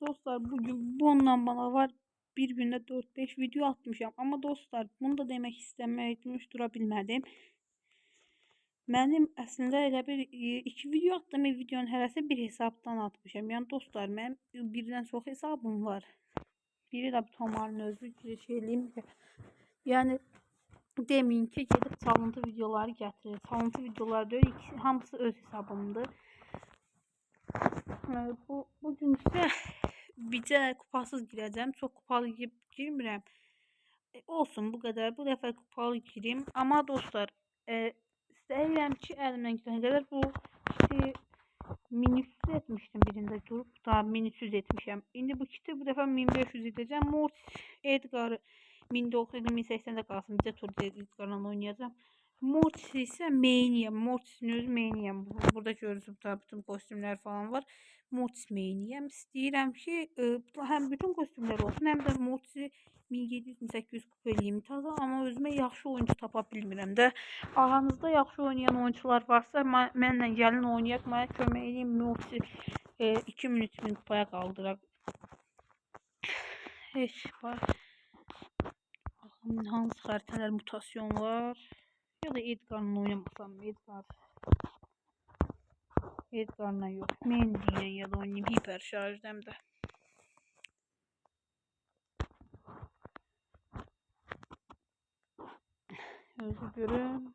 Dostlar bugün bundan bana var bir günde 4-5 video atmışam. Ama dostlar bunu da demek istəmək dura bilmədim. Mənim əslində elə bir iki video attım. Videonun hərəsi bir hesabdan atmışam. Yəni dostlar mənim birdən çox hesabım var. Biri də Tomarın özü şey eləyim ki. Yəni deməyin ki gedib çalıntı videoları gətirir. Çalıntı videolar deyil, hamısı öz hesabımdır. Bugün isə bircə kupasız girəcəm. Çox kupalı girmirəm. Olsun bu qədər. Bu dəfə kupalı girim. Amma dostlar, istəyirəm ki əlimdən gələn qədər bu kiti minüsüz etmişdim birində durub da minüsüz etmişəm. İndi bu kiti bu dəfə 1500 edəcəm. Mortis Edgar'ı 1900 1080'də qalsın. Bizə tur Edgar'la oynayacağım. Mortis ise main'iyəm. Mortis'in özü main'iyəm. Burada görürsünüz da bütün kostümler falan var. Mortis main'iyəm. İstəyirəm ki həm bütün kostümler olsun, həm də Mortis'i 1700-1800 kupa eləyim taza. Amma özümə yaxşı oyuncu tapa bilmirəm də. Aranızda yaxşı oynayan oyuncular varsa mənlə gəlin oynayaq. Mənə kömək edin, Mortis'i 2000-3000 kupaya qaldıraq. Heç var. Hansı xəritələr mutasyon var? Ya da Edgar'la oynamasam mı? Edgar'la yok. Mendy'ye ya da oynayayım hiper şarjdım da. Özü görün.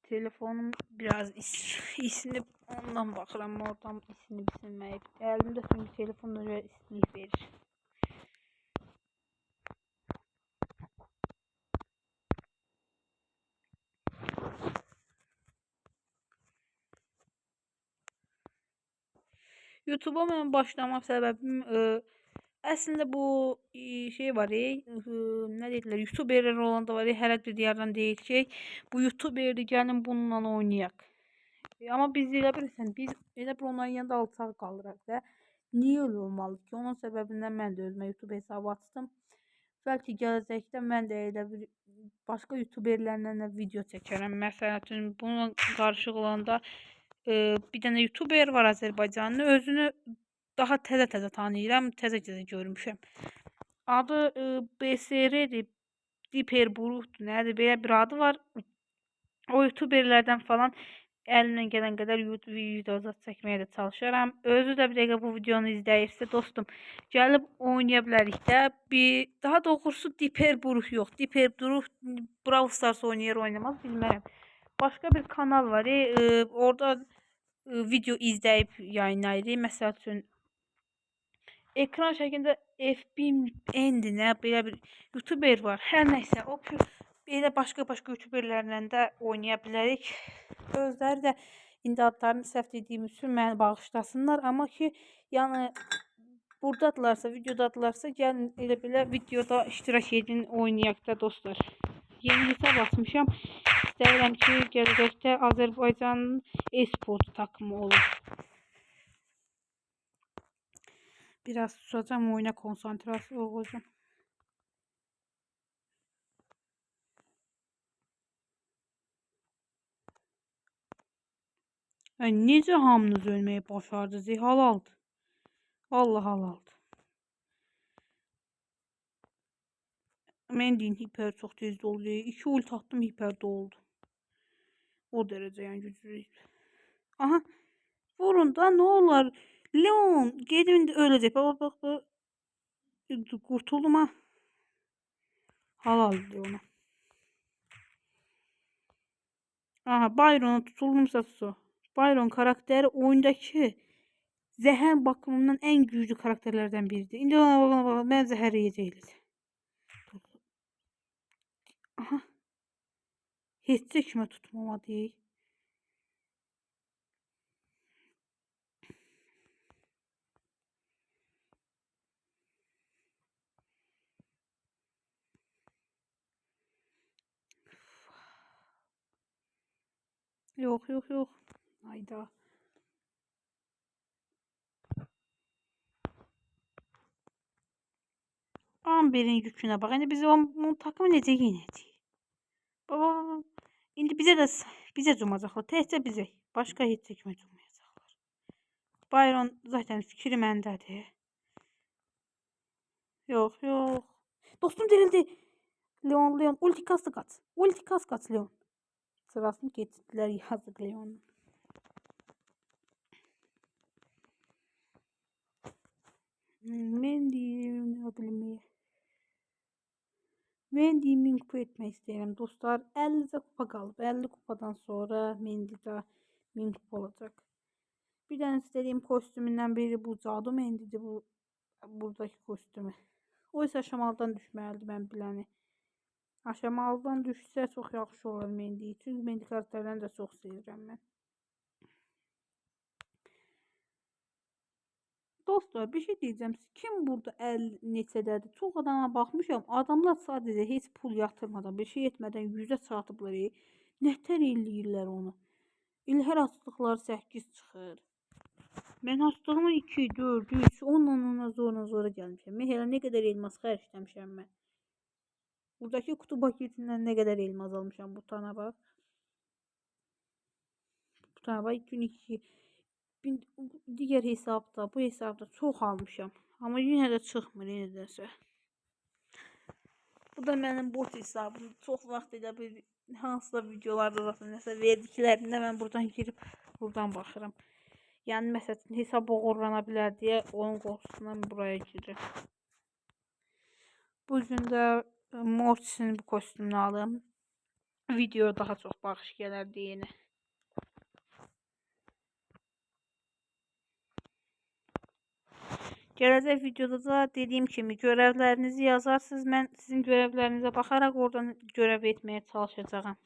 Telefonum biraz isinib, ondan baxıram, oradan isinib isinməyib. Əlimdə çünki telefon öyle isinlik verir. YouTube'a mən başlamaq səbəbim əslində bu şey var, nə deyirlər, YouTuberlər olanda var, hər bir diyardan deyir ki, bu YouTuberdir, gəlin bununla oynayaq. Amma biz elə bilirsən, biz elə bir onların yanında alçaq qalırıq da. Niyə öyle olmalı ki? Onun səbəbindən mən də özümə YouTube hesabı açdım. Bəlkə gələcəkdə mən də elə bir başqa YouTuberlərlə də video çəkərəm. Məsələn, bununla qarışıq olanda bir dənə YouTuber var Azərbaycanlı, özünü daha təzə tanıyıram, təzə görmüşəm. Adı BSR'dir, Diperburgdur, nədir, belə bir adı var. O YouTuberlərdən falan əlimdən gələn qədər YouTube videolar çəkməyə də çalışaram. Özü də bir dəqiqə bu videonu izləyirsə dostum, gəlib oynaya bilərik də. Daha doğrusu Diperburg yox, Diperburg Brawl Stars oynayır oynamaz bilmərəm. Başqa bir kanal var, orada video izləyib yayınlayır. Məsəl üçün ekran şəklində FBN nə belə bir YouTuber var. Hər nəysə, o belə başqa YouTuberlərlə də oynaya bilərik. Özləri də indi adlarını səhv dediyim üçün məni bağışlasınlar. Amma ki, yəni buradadırlarsa, videodadırlarsa gəlin elə belə videoda iştirak edin, oynayaq da dostlar. Yeni hesab açmışam. İstəyirəm ki, gələcəkdə Azərbaycanın e-sport takımı olur. Biraz susacağım, oyuna konsantrasyon olacağım. Necə hamınız ölməyi başardınız? Halaldı. Allah halaldı. Mən deyin hiper çox tez doldu. 2 ult attım, hiper doldu. O derece yani güclü. Aha. Vurun da ne olur. Leon gedin ölecek. Bak. Kurtuldum ha. Halal Leon'a. Aha, Byron'a tutuldumsa su. Byron karakteri oyundaki zəhər bakımından en güçlü karakterlerden biridir. İndi ben zəhər yiyəcəyik. Aha. Heç kimə tutmamadı. Yok. Hayda. Amber'in yüküne bak. Hani biz o takımı necə yenəcəyik? Baba. İndi bizə cumacaqlar. Təkcə bizə. Başqa heç kimə cummayacaqlar. Byron zaten fikri məndədir. Yox, yox. Dostum dirildi. Leon, ulti kas kaç. Ulti kas kaç Leon. Sırasını geçirdiler yazık Leon. Ne bileyim. Mendy Minku etmək istəyirəm dostlar. 50 kupa qalıb. 50 kupadan sonra Mendy'də 1000 kupa olacaq. Bir dənə istədiyim kostümündən biri bu Cadu Mendy'dir. Bu buradakı kostümü. O isə aşamalıdan düşməlidir mən biləni. Aşamalıdan düşsə çox yaxşı olar Mendy. Çünki Mendy karakterlərini də çox sevirəm mən. Dostlar bir şey diyeceğim. Kim burada neçədədir? Çox adama baxmışam. Adamlar sadəcə heç pul yatırmadan, bir şey etmədən 100-ə çatıblar. Nətər eləyirlər onu? İl hər açdıqları 8 çıxır. Mən açdığımı 2, 4, 3, 10 ona zora gəlmişəm. Mən hələ nə qədər elmas xərcləmişəm mən. Buradakı kutu paketindən nə qədər elmas almışam bu tana bax. Bu tana bax 2 diğer hesapta, bu hesapta çok almışam. Ama yine de çıxmır nedense. Bu da benim bot hesabım. Çok vaxt elə bir hansısa videolarda zaten nəsə verdiklərində mən buradan girib buradan baxıram. Yəni məsələn hesab oğurlana bilər deyə onun qorxusundan buraya girirəm. Bu gün də Mortis'in bu kostümünü alım. Videoya daha çox baxış gələr deyəni. Gələcək videoda da dediyim kimi görevlərinizi yazarsınız. Mən sizin görevlərinizə baxaraq oradan görev etməyə çalışacağım.